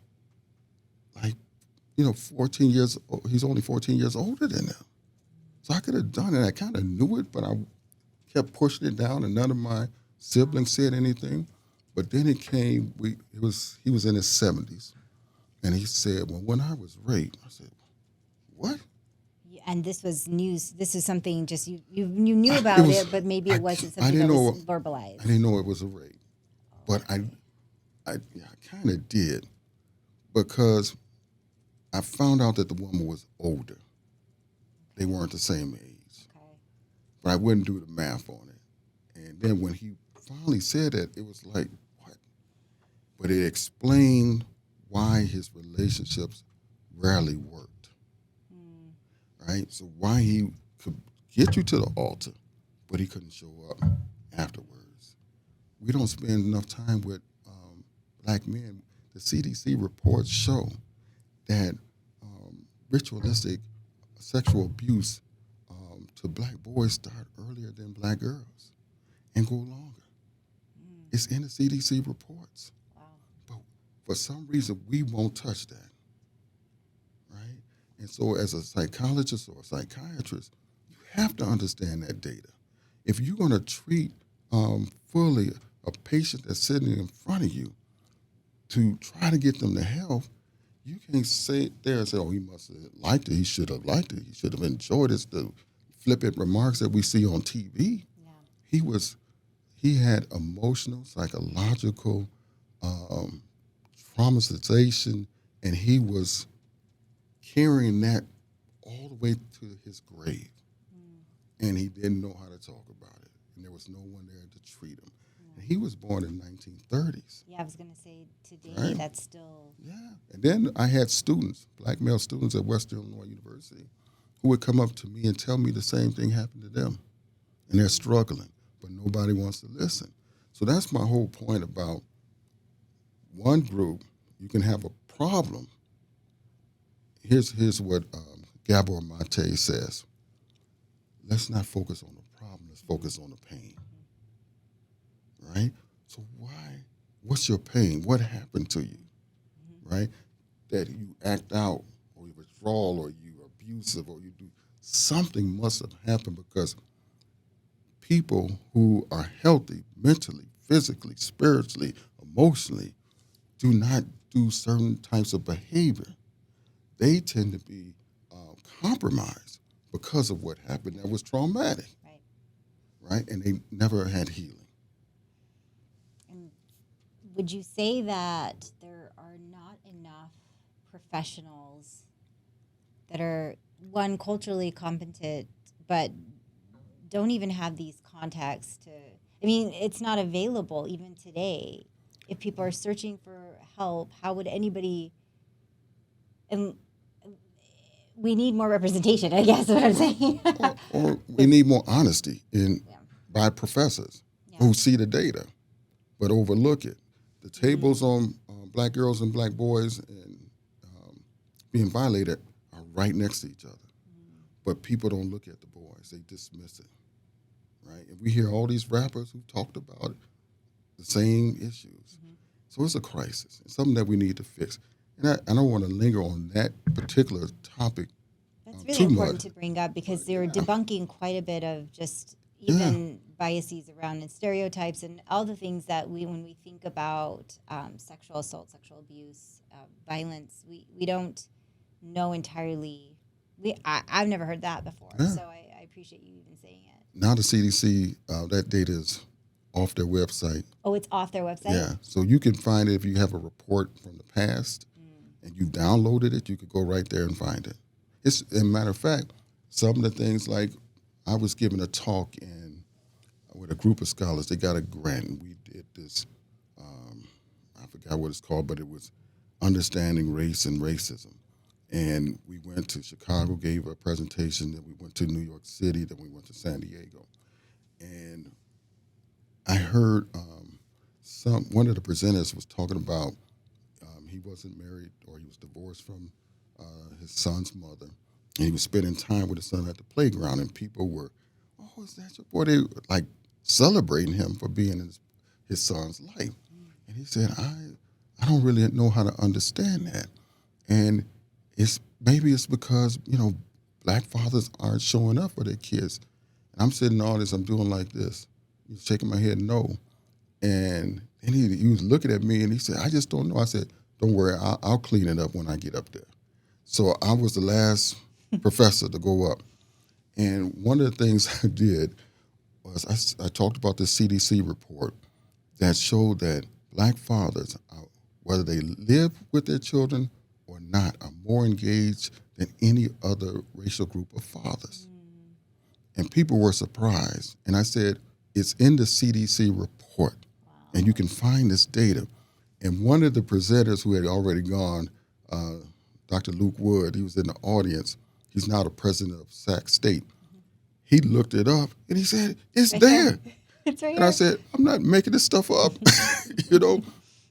14 years old. He's only 14 years older than them. So I could have done it. I kind of knew it, but I kept pushing it down and none of my siblings said anything. But then it came, he was in his 70s. And he said, well, when I was raped, I said, what? And this was news. This is something just you knew about it, but maybe it wasn't something that was verbalized. I didn't know it was a rape. But I kind of did because I found out that the woman was older. They weren't the same age. Okay. But I wouldn't do the math on it. And then when he finally said that, it was like, what? But it explained why his relationships rarely worked. Right? So why he could get you to the altar, but he couldn't show up afterwards. We don't spend enough time with black men. The CDC reports show that ritualistic sexual abuse to black boys start earlier than black girls and go longer. It's in the CDC reports. Wow. But for some reason, we won't touch that. Right? And so as a psychologist or a psychiatrist, you have to understand that data. If you're going to treat fully a patient that's sitting in front of you to try to get them to health, you can't sit there and say, oh, he must have liked it. He should have liked it. He should have enjoyed it. The flippant remarks that we see on TV. Yeah. He had emotional, psychological traumatization, and he was carrying that all the way to his grave. And he didn't know how to talk about it. And there was no one there to treat him. And he was born in 1930s. Yeah, I was going to say today right? That's still... Yeah. And then I had students, black male students at Western Illinois University, who would come up to me and tell me the same thing happened to them. And they're struggling, but nobody wants to listen. So that's my whole point about one group. You can have a problem. Here's what Gabor Mate says. Let's not focus on the problem. Let's focus on the pain. Right? So what's your pain? What happened to you? Right? That you act out or you withdraw or you're abusive or you do something must have happened, because people who are healthy mentally, physically, spiritually, emotionally do not do certain types of behavior. They tend to be compromised because of what happened that was traumatic, right? And they never had healing. And would you say that there are not enough professionals that are, one, culturally competent, but don't even have these contacts to, I mean, it's not available even today. If people are searching for help, how would anybody, and we need more representation, I guess is what I'm saying. Or we need more honesty by professors who see the data but overlook it. The tables on black girls and black boys and being violated are right next to each other. But people don't look at the boys. They dismiss it, right? And we hear all these rappers who talked about the same issues. So it's a crisis. It's something that we need to fix. And I don't want to linger on that particular topic That's really too important much. to bring up, because they're debunking quite a bit of just even biases around and stereotypes and all the things that when we think about sexual assault, sexual abuse, violence, we don't know entirely. I've never heard that before, so I appreciate you even saying it. Now the CDC, that data is off their website. Oh, it's off their website? Yeah, so you can find it if you have a report from the past and you've downloaded it, you could go right there and find it. As a matter of fact, some of the things, like I was giving a talk with a group of scholars. They got a grant, and we did this, I forgot what it's called, but it was Understanding Race and Racism. And we went to Chicago, gave a presentation, then we went to New York City, then we went to San Diego. And I heard one of the presenters was talking about he wasn't married, or he was divorced from his son's mother, and he was spending time with his son at the playground, and people were, "Oh, is that your boy?" They were, like, celebrating him for being in his son's life. And he said, I don't really know how to understand that. And maybe it's because, black fathers aren't showing up for their kids. And I'm sitting in all this, I'm doing like this. He's shaking my head no. And then he was looking at me and he said, I just don't know. I said, don't worry, I'll clean it up when I get up there. So I was the last professor to go up. And one of the things I did was I talked about the CDC report that showed that black fathers, whether they live with their children or not, are more engaged than any other racial group of fathers. And people were surprised. And I said, it's in the CDC report, and you can find this data. And one of the presenters who had already gone, Dr. Luke Wood, he was in the audience. He's now the president of Sac State. He looked it up, and he said, it's there. It's right And here. I said, I'm not making this stuff up,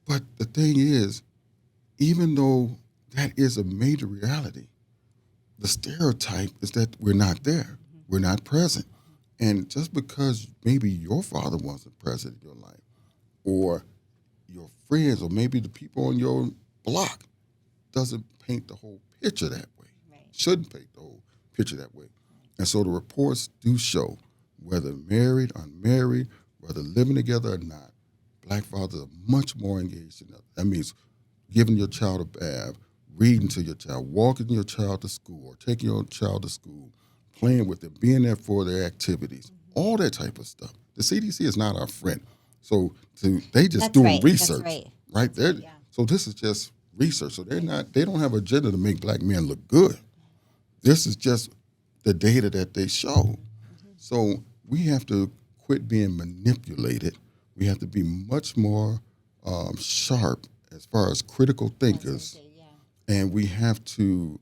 But the thing is, even though that is a major reality, the stereotype is that we're not there. We're not present. And just because maybe your father wasn't present in your life, or your friends, or maybe the people on your block, doesn't paint the whole picture that way. Right. Shouldn't paint the whole picture that way. And so the reports do show, whether married, unmarried, whether living together or not, black fathers are much more engaged in that. That means giving your child a bath, reading to your child, walking your child to school, or taking your child to school, playing with them, being there for their activities, all that type of stuff. The CDC is not our friend. So they just That's doing right. research. That's right. Right? So this is just research. So they don't have an agenda to make black men look good. This is just the data that they show. So we have to quit being manipulated. We have to be much more sharp as far as critical thinkers. And we have to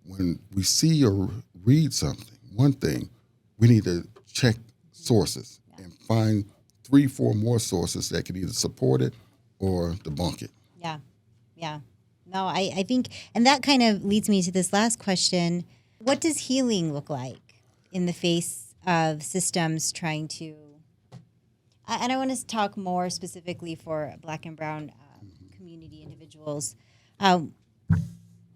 when we see or read something, one thing, we need to check sources and find 3, 4 more sources that can either support it or debunk it. Yeah. Yeah. No, I think, and that kind of leads me to this last question. What does healing look like in the face of systems trying to, and I want to talk more specifically for Black and Brown community individuals.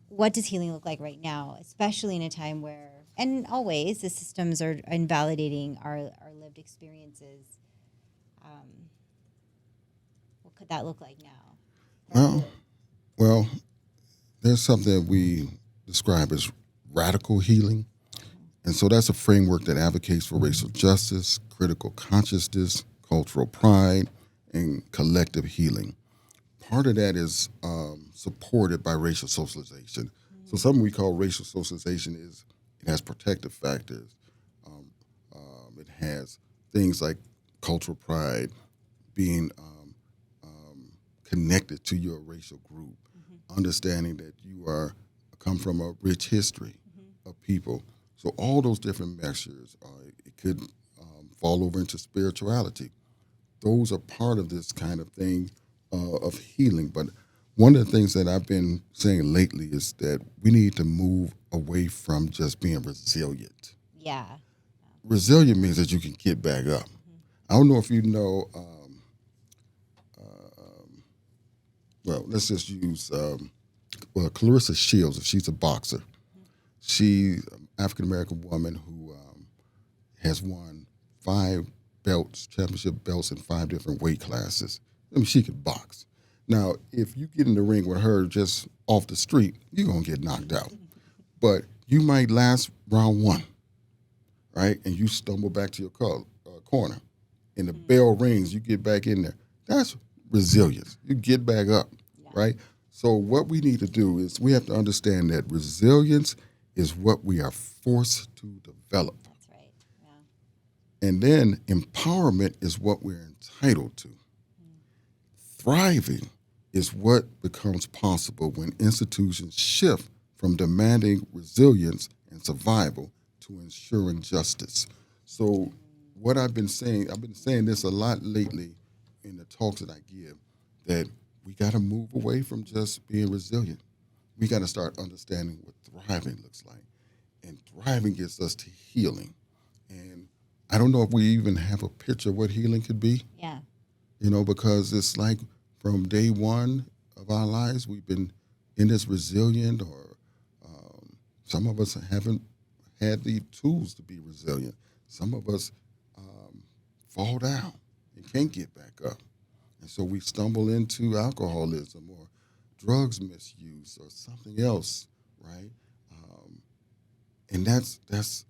What does healing look like right now, especially in a time where, and always, the systems are invalidating our lived experiences? What could that look like now? Well, well, there's something that we describe as radical healing. And so that's a framework that advocates for racial justice, critical consciousness, cultural pride, and collective healing. Part of that is supported by racial socialization. So something we call racial socialization is it has protective factors. It has things like cultural pride, being connected to your racial group, understanding that you are come from a rich history of people. So all those different measures, it could fall over into spirituality. Those are part of this kind of thing of healing. But one of the things that I've been saying lately is that we need to move away from just being resilient. Yeah. Resilient means that you can get back up. I don't know if you know. Well, let's just use Clarissa Shields. If she's a boxer, she's an African American woman who has won 5 belts, championship belts in 5 different weight classes. I mean, she could box. Now, if you get in the ring with her just off the street, you're gonna get knocked out. But you might last round 1, right? And you stumble back to your corner, and the bell rings. You get back in there. That's resilience. You get back up, right? So what we need to do is we have to understand that resilience is what we are forced to develop. That's right. Yeah. And then empowerment is what we're entitled to. Thriving is what becomes possible when institutions shift from demanding resilience and survival to ensuring justice. So what I've been saying this a lot lately in the talks that I give, that we got to move away from just being resilient. We got to start understanding what thriving looks like. And thriving gets us to healing. And I don't know if we even have a picture of what healing could be. Yeah. Because it's like from day one of our lives, we've been in this resilient, or some of us haven't had the tools to be resilient. Some of us fall down and can't get back up. And so we stumble into alcoholism or drugs misuse or something else, right? And that's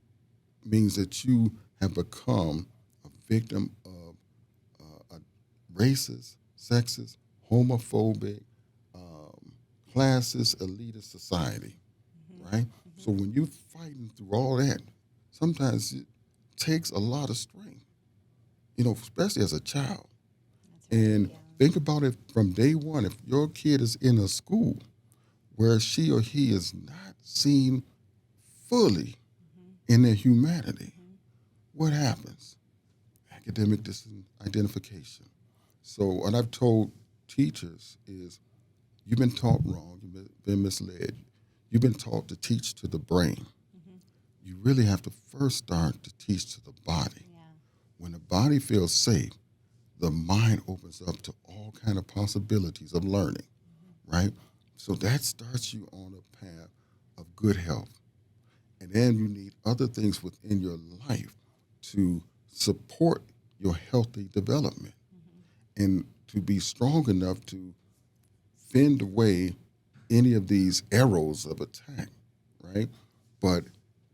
means that you have become a victim of a racist, sexist, homophobic, classist, elitist society, right? So when you're fighting through all that, sometimes it takes a lot of strength, especially as a child. And think about it from day one. If your kid is in a school where she or he is not seen fully in their humanity, what happens? Academic disidentification. So what I've told teachers is, you've been taught wrong, you've been misled, you've been taught to teach to the brain. You really have to first start to teach to the body. Yeah. When the body feels safe, the mind opens up to all kind of possibilities of learning, right? So that starts you on a path of good health. And then you need other things within your life to support your healthy development and to be strong enough to fend away any of these arrows of attack, right? But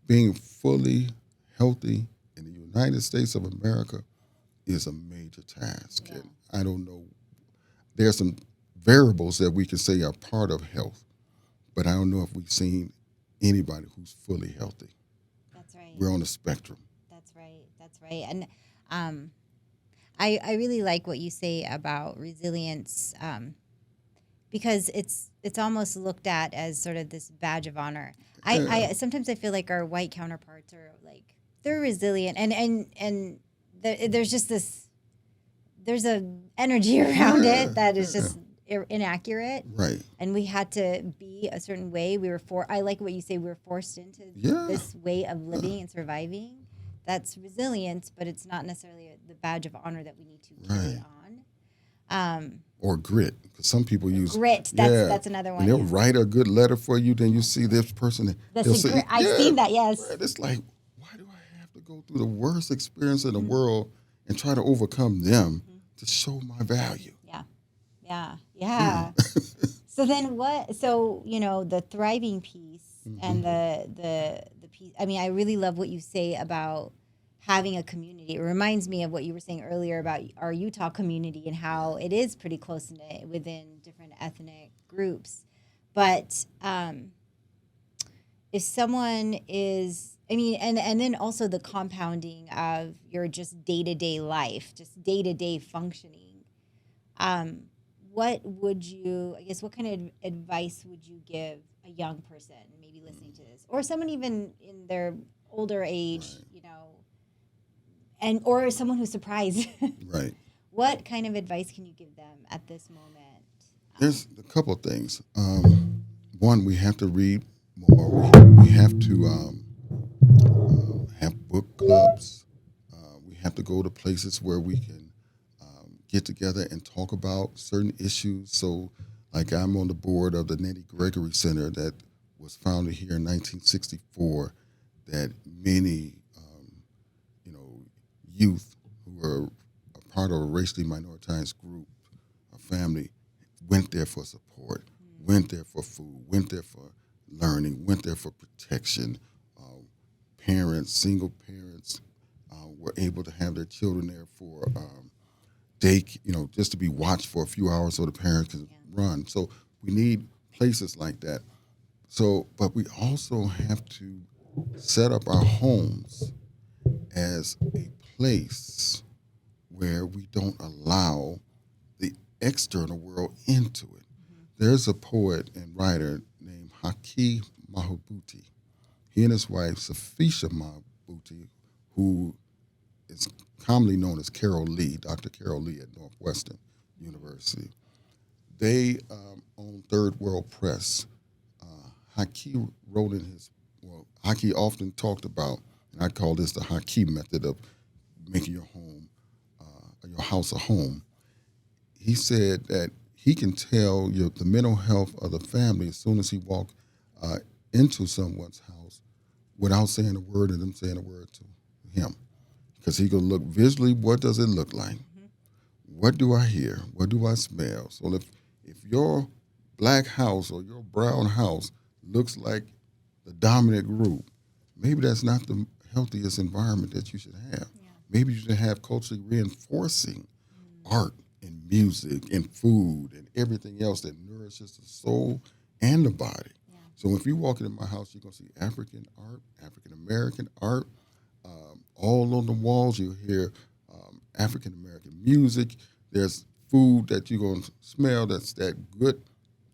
being fully healthy in the United States of America is a major task. Yeah. And I don't know, there are some variables that we can say are part of health, but I don't know if we've seen anybody who's fully healthy. That's right. We're on the spectrum. That's right. That's right. And I really like what you say about resilience because it's almost looked at as sort of this badge of honor. Yeah. I sometimes I feel like our white counterparts are like they're resilient and there's just there's a energy around it that is just inaccurate. Right. And we had to be a certain way. I like what you say. We were forced into this way of living and surviving. That's resilience, but it's not necessarily the badge of honor that we need to carry on. Or grit, because some people use grit. That's another one. When they'll write a good letter for you, then you see this person. I've seen that. Yes. Right. It's like, why do I have to go through the worst experience in the world and try to overcome them to show my value? Yeah. So then what? So the thriving piece and the piece. I mean, I really love what you say about having a community. It reminds me of what you were saying earlier about our Utah community and how it is pretty close knit within different ethnic groups. But if someone is, I mean, and then also the compounding of your just day-to-day life, just day-to-day functioning. What kind of advice would you give a young person maybe listening to this, or someone even in their older age, or someone who's surprised? Right. What kind of advice can you give them at this moment? There's a couple of things. One, we have to read more. We have to have book clubs. We have to go to places where we can get together and talk about certain issues. So, like, I'm on the board of the Nettie Gregory Center that was founded here in 1964, that many, youth who are a part of a racially minoritized group, a family, went there for support, went there for food, went there for learning, went there for protection. Parents, single parents, were able to have their children there for just to be watched for a few hours so the parents can run. So we need places like that. So, but we also have to set up our homes as a place where we don't allow the external world into it. There's a poet and writer named Haki Madhubuti. He and his wife, Safisha Madhubuti, who is commonly known as Carol Lee, Dr. Carol Lee at Northwestern University. They own Third World Press. Haki wrote Haki often talked about, and I call this the Haki method of making your home, your house a home. He said that he can tell the mental health of the family as soon as he walks into someone's house without saying a word and them saying a word to him. Because he can look visually, what does it look like? What do I hear? What do I smell? So if your black house or your brown house looks like the dominant group, maybe that's not the healthiest environment that you should have. Yeah. Maybe you should have culturally reinforcing art and music and food and everything else that nourishes the soul and the body. Yeah. So if you walk into my house, you're going to see African art, African American art. All on the walls, you hear African American music. There's food that you're going to smell that's that good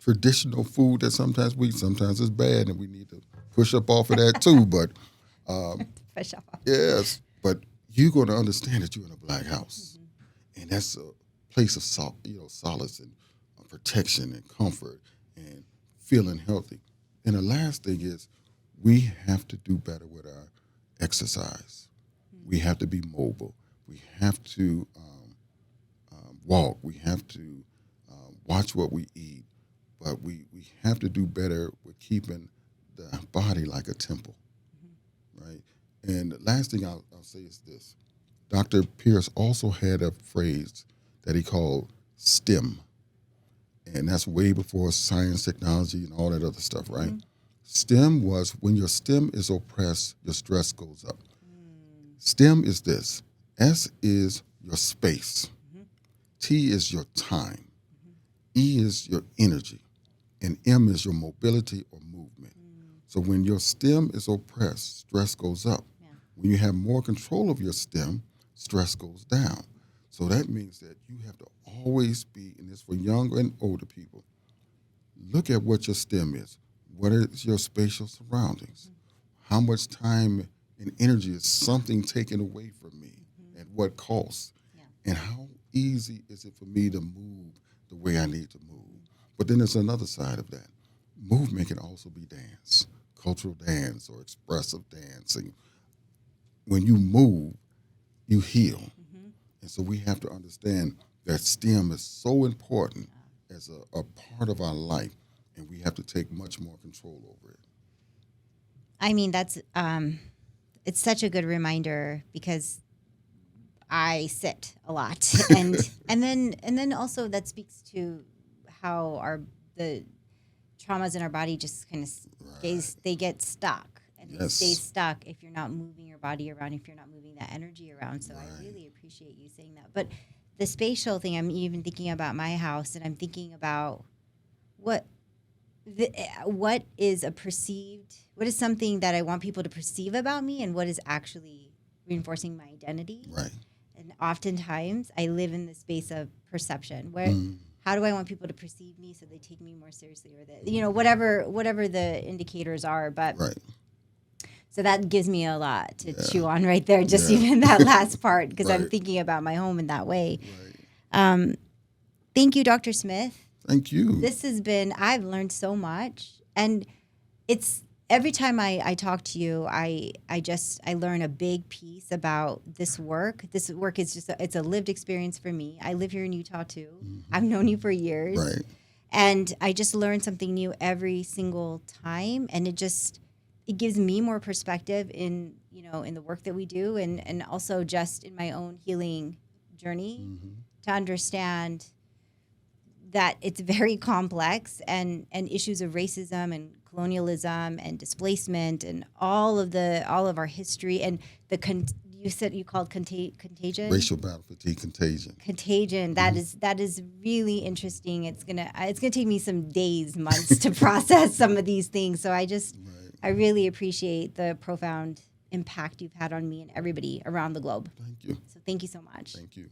traditional food that sometimes it's bad, and we need to push up off of that too. But push off. Yes, but you're going to understand that you're in a black house, and that's a place of solace and protection and comfort and feeling healthy. And the last thing is, we have to do better with our exercise. We have to be mobile. We have to walk. We have to watch what we eat. But we have to do better with keeping the body like a temple, right? And the last thing I'll say is this. Dr. Pierce also had a phrase that he called STEM. And that's way before science, technology, and all that other stuff, right? Mm-hmm. STEM was when your STEM is oppressed, your stress goes up. STEM is this. S is your space. T is your time. E is your energy. And M is your mobility or movement. So when your STEM is oppressed, stress goes up. Yeah. When you have more control of your STEM, stress goes down. So that means that you have to always be, and this for younger and older people, look at what your STEM is. What is your spatial surroundings? How much time and energy is something taken away from me? At what cost? Yeah. And how easy is it for me to move the way I need to move? But then there's another side of that. Movement can also be dance, cultural dance or expressive dancing. When you move, you heal. And so we have to understand that STEM is so important as a part of our life, and we have to take much more control over it. I mean, that's it's such a good reminder because I sit a lot, and then also that speaks to how the traumas in our body just kind of they get stuck, and they stay stuck if you're not moving your body around, if you're not moving that energy around. So I really appreciate you saying that. But the spatial thing, I'm even thinking about my house, and I'm thinking about what is what is something that I want people to perceive about me, and what is actually reinforcing my identity. Right. And oftentimes I live in the space of perception where how do I want people to perceive me so they take me more seriously, or whatever the indicators are. But Right. so that gives me a lot to chew on right there, just even that last part, because I'm thinking about my home in that way. Right. Thank you, Dr. Smith. Thank you. I've learned so much. And it's every time I talk to you, I learn a big piece about this work. This work is it's a lived experience for me. I live here in Utah too. I've known you for years. Right. And I just learn something new every single time. And it gives me more perspective in the work that we do, and also just in my own healing journey to understand that it's very complex, and issues of racism and colonialism and displacement and all of our history and you called contagion. Racial battle fatigue contagion. Contagion. That is really interesting. It's gonna take me some days, months to process some of these things. So I really appreciate the profound impact you've had on me and everybody around the globe. Thank you. So thank you so much. Thank you.